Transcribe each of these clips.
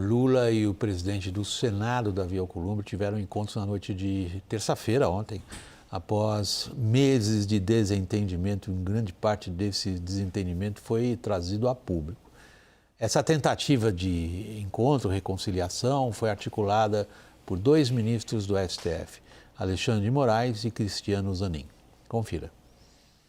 Lula e o presidente do Senado, Davi Alcolumbre, tiveram encontros na noite de terça-feira, ontem, após meses de desentendimento. Em grande parte desse desentendimento foi trazido a público. Essa tentativa de encontro, reconciliação, foi articulada por dois ministros do STF, Alexandre de Moraes e Cristiano Zanin. Confira.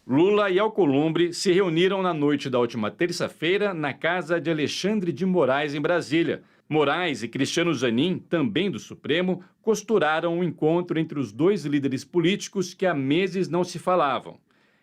Lula e Alcolumbre se reuniram na noite da última terça-feira na casa de Alexandre de Moraes, em Brasília. Moraes e Cristiano Zanin, também do Supremo, costuraram um encontro entre os dois líderes políticos que há meses não se falavam.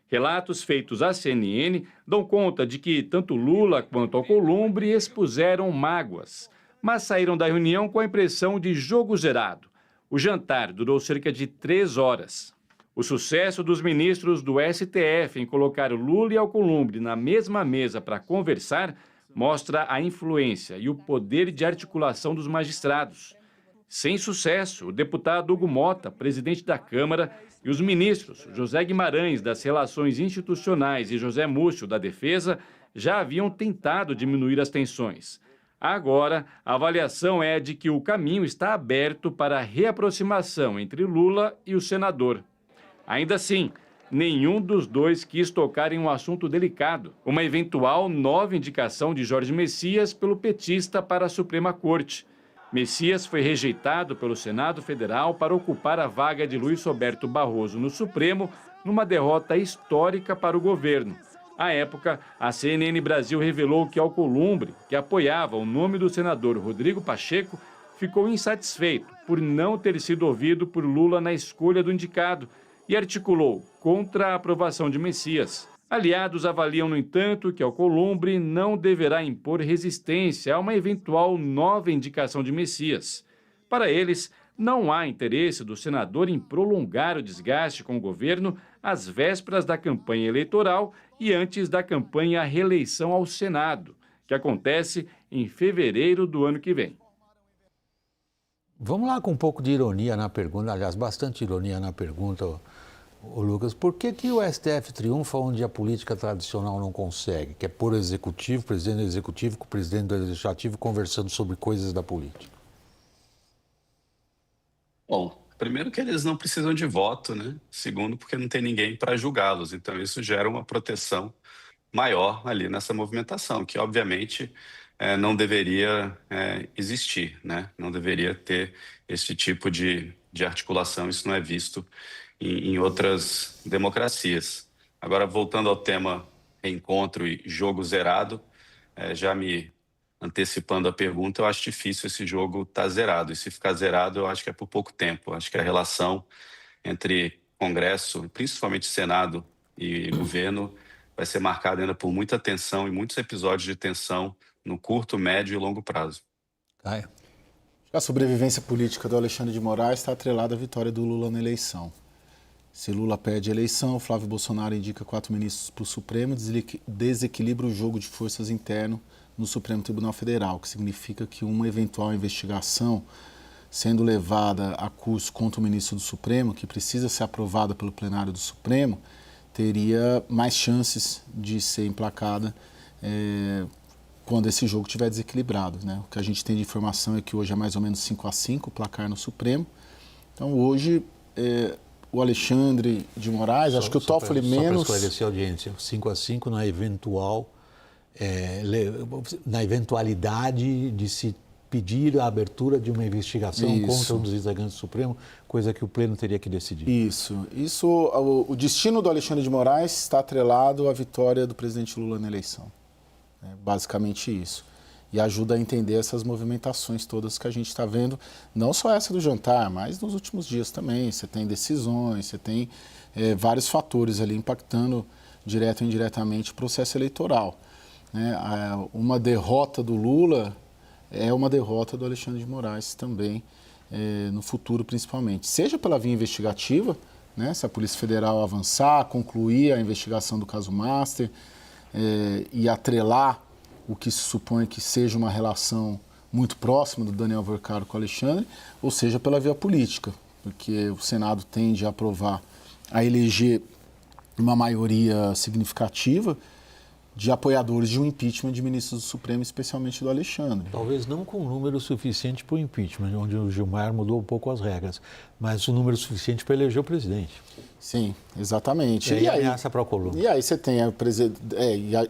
Relatos feitos à CNN dão conta de que tanto Lula quanto Alcolumbre expuseram mágoas, mas saíram da reunião com a impressão de jogo zerado. O jantar durou cerca de 3 horas. O sucesso dos ministros do STF em colocar Lula e Alcolumbre na mesma mesa para conversar mostra a influência e o poder de articulação dos magistrados. Sem sucesso, o deputado Hugo Mota, presidente da Câmara, e os ministros José Guimarães, das Relações Institucionais, e José Múcio, da Defesa, já haviam tentado diminuir as tensões. Agora, a avaliação é de que o caminho está aberto para a reaproximação entre Lula e o senador. Ainda assim, nenhum dos dois quis tocar em um assunto delicado, uma eventual nova indicação de Jorge Messias pelo petista para a Suprema Corte. Messias foi rejeitado pelo Senado Federal para ocupar a vaga de Luiz Roberto Barroso no Supremo, numa derrota histórica para o governo. À época, a CNN Brasil revelou que Alcolumbre, que apoiava o nome do senador Rodrigo Pacheco, ficou insatisfeito por não ter sido ouvido por Lula na escolha do indicado e articulou contra a aprovação de Messias. Aliados avaliam, no entanto, que Alcolumbre não deverá impor resistência a uma eventual nova indicação de Messias. Para eles, não há interesse do senador em prolongar o desgaste com o governo às vésperas da campanha eleitoral e antes da campanha à reeleição ao Senado, que acontece em fevereiro do ano que vem. Vamos lá com um pouco de ironia na pergunta, aliás, bastante ironia na pergunta, ô Lucas. Por que o STF triunfa onde a política tradicional não consegue? Que é pôr o executivo, o presidente do executivo com o presidente do legislativo conversando sobre coisas da política. Bom, primeiro que eles não precisam de voto, né? Segundo, porque não tem ninguém para julgá-los. Então, isso gera uma proteção maior ali nessa movimentação, que obviamente não deveria existir, né? Não deveria ter esse tipo de articulação. Isso não é visto em outras democracias. Agora, voltando ao tema reencontro e jogo zerado, já me antecipando a pergunta, eu acho difícil esse jogo estar zerado. E se ficar zerado, eu acho que é por pouco tempo. Eu acho que a relação entre Congresso, principalmente Senado e governo, vai ser marcada ainda por muita tensão e muitos episódios de tensão no curto, médio e longo prazo. Caio. A sobrevivência política do Alexandre de Moraes está atrelada à vitória do Lula na eleição. Se Lula perde a eleição, Flávio Bolsonaro indica 4 ministros para o Supremo, desequilibra o jogo de forças interno no Supremo Tribunal Federal, que significa que uma eventual investigação sendo levada a curso contra o ministro do Supremo, que precisa ser aprovada pelo plenário do Supremo, teria mais chances de ser emplacada quando esse jogo estiver desequilibrado, né? O que a gente tem de informação é que hoje é mais ou menos 5-5 o placar no Supremo. Então hoje o Alexandre de Moraes, acho que o Toffoli menos... Só para esclarecer a audiência, 5-5 na eventualidade de se pedir a abertura de uma investigação contra um dos integrantes do Supremo, coisa que o Pleno teria que decidir. Isso. O destino do Alexandre de Moraes está atrelado à vitória do presidente Lula na eleição. É basicamente isso. E ajuda a entender essas movimentações todas que a gente está vendo, não só essa do jantar, mas nos últimos dias também. Você tem decisões, você tem vários fatores ali impactando direto ou indiretamente o processo eleitoral. Uma derrota do Lula é uma derrota do Alexandre de Moraes também, no futuro principalmente. Seja pela via investigativa, né, se a Polícia Federal avançar, concluir a investigação do caso Master e atrelar o que se supõe que seja uma relação muito próxima do Daniel Vercaro com o Alexandre, ou seja pela via política, porque o Senado tende a aprovar, a eleger uma maioria significativa de apoiadores de um impeachment de ministros do Supremo, especialmente do Alexandre. Talvez não com um número suficiente para o impeachment, onde o Gilmar mudou um pouco as regras, mas um número suficiente para eleger o presidente. Sim, exatamente. E aí ameaça para Alcolumbre. E aí você tem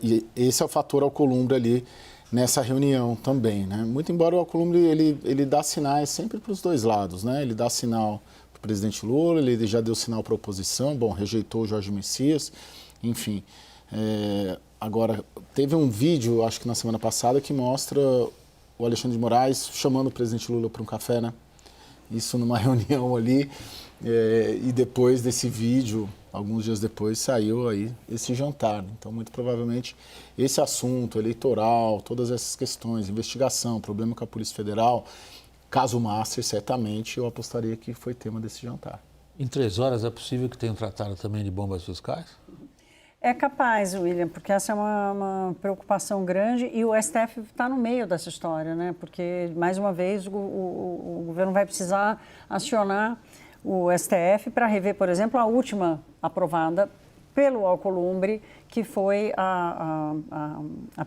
e esse é o fator Alcolumbre ali nessa reunião também, né? Muito embora o Alcolumbre ele dá sinais sempre para os dois lados, né? Ele dá sinal para o presidente Lula, ele já deu sinal para a oposição, rejeitou o Jorge Messias, enfim. Agora, teve um vídeo, acho que na semana passada, que mostra o Alexandre de Moraes chamando o presidente Lula para um café, né? Isso numa reunião ali. E depois desse vídeo, alguns dias depois, saiu aí esse jantar. Então, muito provavelmente, esse assunto eleitoral, todas essas questões, investigação, problema com a Polícia Federal, caso Master, certamente, eu apostaria que foi tema desse jantar. Em 3 horas é possível que tenham tratado também de bombas fiscais? É capaz, William, porque essa é uma preocupação grande e o STF está no meio dessa história, né? Porque, mais uma vez, o governo vai precisar acionar o STF para rever, por exemplo, a última aprovada pelo Alcolumbre, que foi a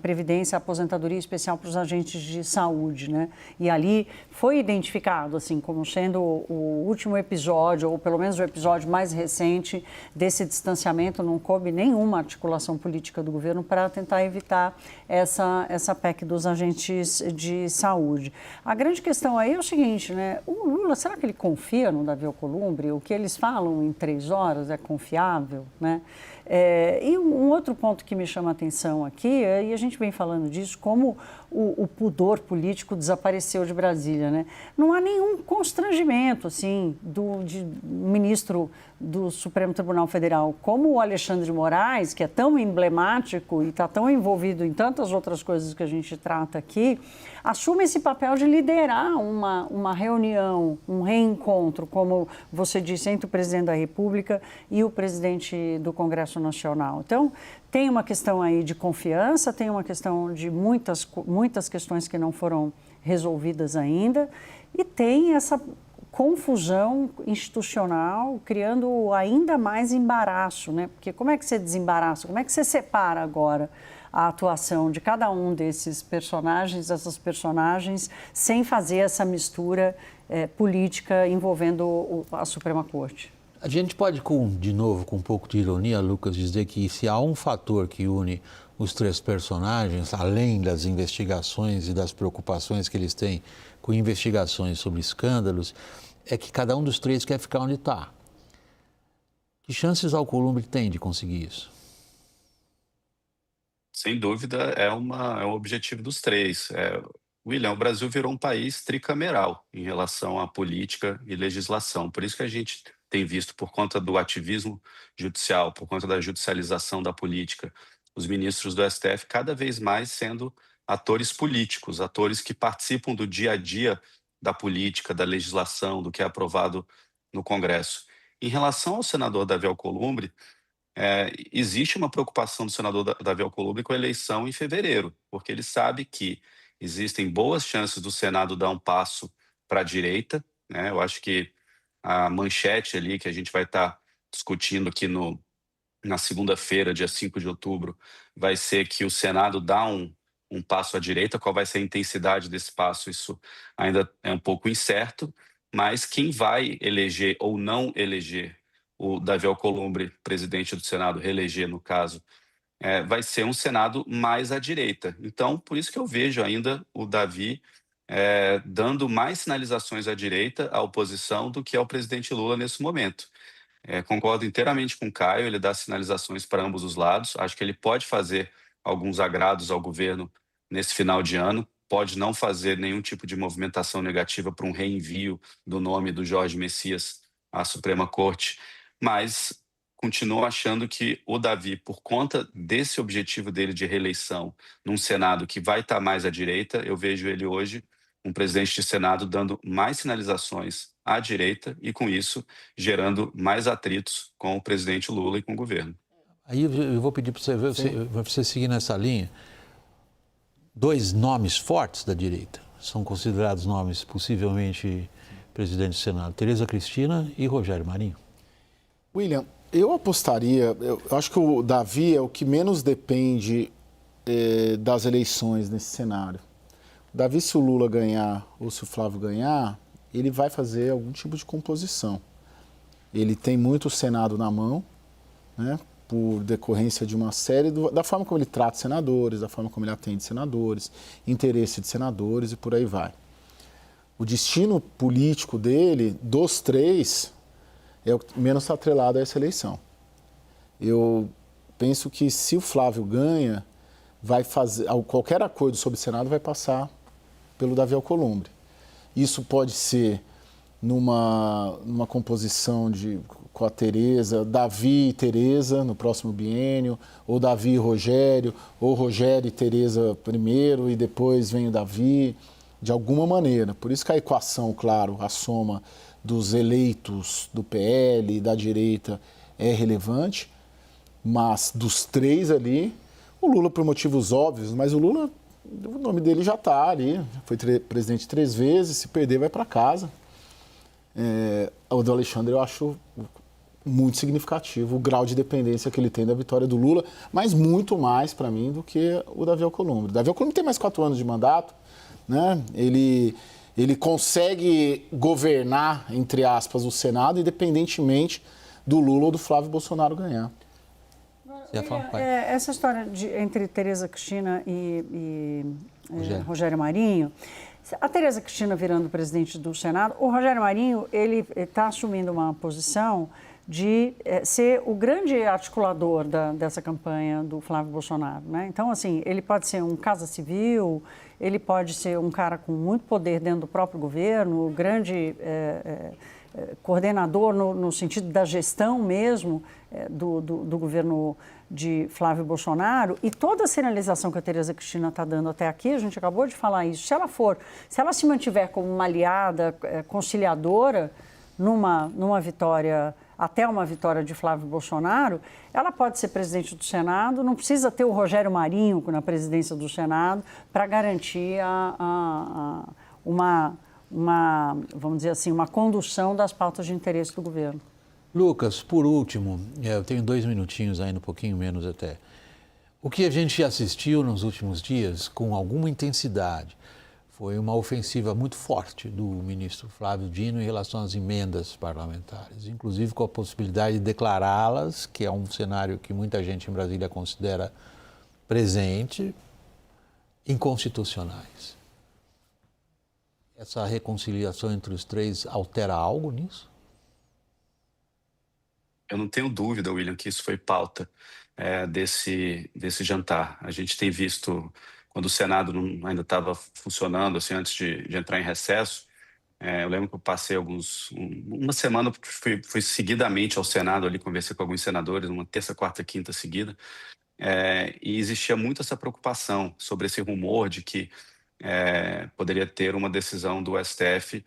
Previdência, a aposentadoria especial para os agentes de saúde, né? E ali foi identificado, assim, como sendo o último episódio, ou pelo menos o episódio mais recente desse distanciamento. Não coube nenhuma articulação política do governo para tentar evitar essa PEC dos agentes de saúde. A grande questão aí é o seguinte, né? O Lula, será que ele confia no Davi Alcolumbre? O que eles falam em 3 horas é confiável, né? E um outro ponto que me chama a atenção aqui, e a gente vem falando disso, como o pudor político desapareceu de Brasília, né? Não há nenhum constrangimento, assim, de ministro do Supremo Tribunal Federal como o Alexandre de Moraes, que é tão emblemático e está tão envolvido em tantas outras coisas que a gente trata aqui, assume esse papel de liderar uma reunião, um reencontro, como você disse, entre o presidente da República e o presidente do Congresso Nacional. Então, tem uma questão aí de confiança, tem uma questão de muitas questões que não foram resolvidas ainda e tem essa confusão institucional, criando ainda mais embaraço, né? Porque como é que você desembaraça? Como é que você separa agora a atuação de cada um desses personagens, dessas personagens, sem fazer essa mistura política envolvendo a Suprema Corte? A gente pode, de novo, com um pouco de ironia, Lucas, dizer que se há um fator que une os 3 personagens, além das investigações e das preocupações que eles têm com investigações sobre escândalos, é que cada um dos 3 quer ficar onde está. Que chances Alcolumbre tem de conseguir isso? Sem dúvida, é um objetivo dos 3. William, o Brasil virou um país tricameral em relação à política e legislação. Por isso que a gente tem visto, por conta do ativismo judicial, por conta da judicialização da política, os ministros do STF cada vez mais sendo atores políticos, atores que participam do dia a dia da política, da legislação, do que é aprovado no Congresso. Em relação ao senador Davi Alcolumbre, existe uma preocupação do senador Davi Alcolumbre com a eleição em fevereiro, porque ele sabe que existem boas chances do Senado dar um passo para a direita, né? Eu acho que a manchete ali que a gente vai estar discutindo aqui na segunda-feira, dia 5 de outubro, vai ser que o Senado dá um passo à direita. Qual vai ser a intensidade desse passo, isso ainda é um pouco incerto, mas quem vai eleger ou não eleger o Davi Alcolumbre, presidente do Senado, reeleger no caso, vai ser um Senado mais à direita. Então, por isso que eu vejo ainda o Davi dando mais sinalizações à direita, à oposição, do que ao presidente Lula nesse momento. Concordo inteiramente com o Caio, ele dá sinalizações para ambos os lados. Acho que ele pode fazer alguns agrados ao governo nesse final de ano, pode não fazer nenhum tipo de movimentação negativa para um reenvio do nome do Jorge Messias à Suprema Corte, mas continuo achando que o Davi, por conta desse objetivo dele de reeleição num Senado que vai estar mais à direita, eu vejo ele hoje um presidente de Senado dando mais sinalizações à direita e, com isso, gerando mais atritos com o presidente Lula e com o governo. Aí eu vou pedir para você seguir nessa linha. 2 nomes fortes da direita são considerados nomes possivelmente presidente do Senado: Tereza Cristina e Rogério Marinho. William, eu apostaria, eu acho que o Davi é o que menos depende das eleições nesse cenário. Davi, se o Lula ganhar ou se o Flávio ganhar, ele vai fazer algum tipo de composição. Ele tem muito o Senado na mão, né, por decorrência de uma série, da forma como ele trata senadores, da forma como ele atende senadores, interesse de senadores e por aí vai. O destino político dele, dos três, é o que menos está atrelado a essa eleição. Eu penso que se o Flávio ganha, vai fazer, qualquer acordo sobre o Senado vai passar pelo Davi Alcolumbre. Isso pode ser numa composição com a Tereza, Davi e Tereza no próximo biênio, ou Davi e Rogério, ou Rogério e Tereza primeiro e depois vem o Davi, de alguma maneira. Por isso que a equação, claro, a soma dos eleitos do PL e da direita é relevante, mas dos três ali, o Lula por motivos óbvios, mas o Lula, o nome dele já está ali, foi presidente 3 vezes, se perder vai para casa. O do Alexandre eu acho muito significativo o grau de dependência que ele tem da vitória do Lula, mas muito mais para mim do que o Davi Alcolumbre. O Davi Alcolumbre tem mais 4 anos de mandato, né? Ele consegue governar, entre aspas, o Senado, independentemente do Lula ou do Flávio Bolsonaro ganhar. Essa história entre Tereza Cristina e Rogério Marinho, a Tereza Cristina virando presidente do Senado, o Rogério Marinho ele está assumindo uma posição de ser o grande articulador dessa campanha do Flávio Bolsonaro, né? Então, assim, ele pode ser um casa civil, ele pode ser um cara com muito poder dentro do próprio governo, grande coordenador no sentido da gestão mesmo do governo de Flávio Bolsonaro, e toda a sinalização que a Tereza Cristina está dando até aqui, a gente acabou de falar isso, se ela se mantiver como uma aliada conciliadora numa vitória, até uma vitória de Flávio Bolsonaro, ela pode ser presidente do Senado, não precisa ter o Rogério Marinho na presidência do Senado para garantir vamos dizer assim, uma condução das pautas de interesse do governo. Lucas, por último, eu tenho 2 minutinhos ainda, um pouquinho menos até. O que a gente assistiu nos últimos dias, com alguma intensidade, foi uma ofensiva muito forte do ministro Flávio Dino em relação às emendas parlamentares, inclusive com a possibilidade de declará-las, que é um cenário que muita gente em Brasília considera presente, inconstitucionais. Essa reconciliação entre os três altera algo nisso? Eu não tenho dúvida, William, que isso foi pauta desse jantar. A gente tem visto, quando o Senado ainda estava funcionando, assim, antes de entrar em recesso, eu lembro que eu passei uma semana, fui seguidamente ao Senado, ali conversei com alguns senadores, uma terça, quarta, quinta seguida, e existia muito essa preocupação sobre esse rumor de que poderia ter uma decisão do STF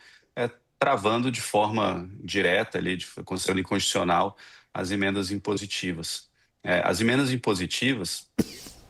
travando de forma direta, considerando inconstitucional, as emendas impositivas. As emendas impositivas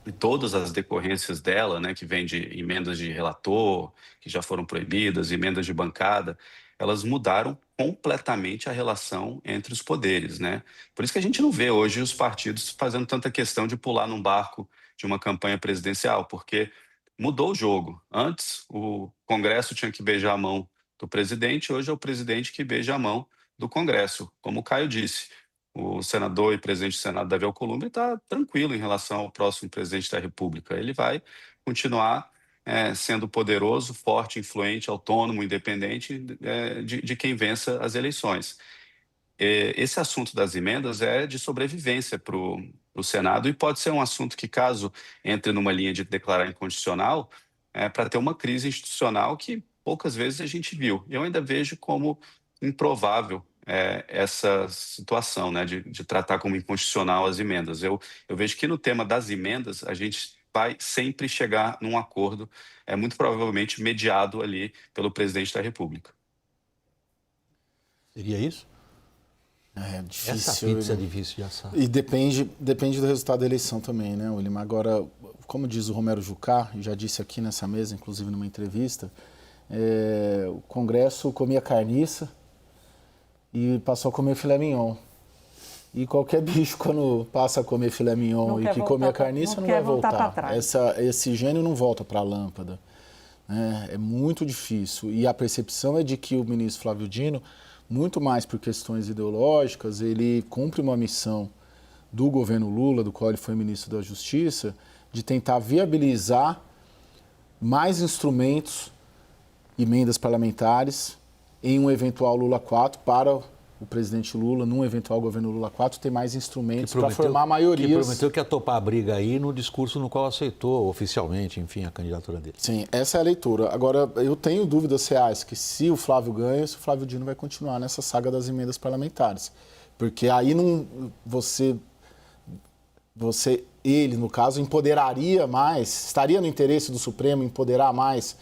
e todas as decorrências dela, né, que vêm de emendas de relator, que já foram proibidas, emendas de bancada, elas mudaram completamente a relação entre os poderes, né? Por isso que a gente não vê hoje os partidos fazendo tanta questão de pular num barco de uma campanha presidencial, porque mudou o jogo. Antes, o Congresso tinha que beijar a mão do presidente, hoje é o presidente que beija a mão do Congresso. Como o Caio disse, o senador e presidente do Senado, Davi Alcolumbre, está tranquilo em relação ao próximo presidente da República. Ele vai continuar sendo poderoso, forte, influente, autônomo, independente de quem vença as eleições. Esse assunto das emendas é de sobrevivência para o Senado e pode ser um assunto que, caso entre numa linha de declarar inconstitucional, para ter uma crise institucional que poucas vezes a gente viu. Eu ainda vejo como improvável essa situação, né, de tratar como inconstitucional as emendas. Eu vejo que no tema das emendas a gente vai sempre chegar num acordo, muito provavelmente mediado ali pelo presidente da República. Seria isso? É difícil. Essa pizza é difícil de assar. E depende do resultado da eleição também, né, William? Agora, como diz o Romero Jucá, e já disse aqui nessa mesa, inclusive numa entrevista, o Congresso comia carniça e passou a comer filé mignon. E qualquer bicho, quando passa a comer filé mignon e que come a carniça, não vai voltar. Esse gênio não volta para a lâmpada. É muito difícil. E a percepção é de que o ministro Flávio Dino, muito mais por questões ideológicas, ele cumpre uma missão do governo Lula, do qual ele foi ministro da Justiça, de tentar viabilizar mais instrumentos, emendas parlamentares, em um eventual Lula 4 para o presidente Lula, num eventual governo Lula 4, ter mais instrumentos para formar maiorias. Que prometeu que ia topar a briga aí no discurso no qual aceitou oficialmente, enfim, a candidatura dele. Sim, essa é a leitura. Agora, eu tenho dúvidas reais que se o Flávio ganha, se o Flávio Dino vai continuar nessa saga das emendas parlamentares. Porque aí não, ele, no caso, empoderaria mais, estaria no interesse do Supremo empoderar mais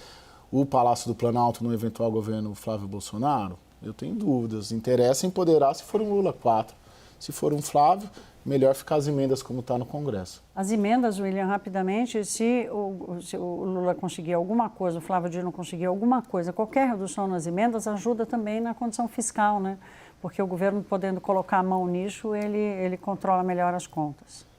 o Palácio do Planalto no eventual governo Flávio Bolsonaro? Eu tenho dúvidas. Interessa empoderar se for um Lula 4. Se for um Flávio, melhor ficar as emendas como está no Congresso. As emendas, William, rapidamente, se o Lula conseguir alguma coisa, o Flávio Dino conseguir alguma coisa, qualquer redução nas emendas ajuda também na condição fiscal, né? Porque o governo, podendo colocar a mão nisso, ele controla melhor as contas.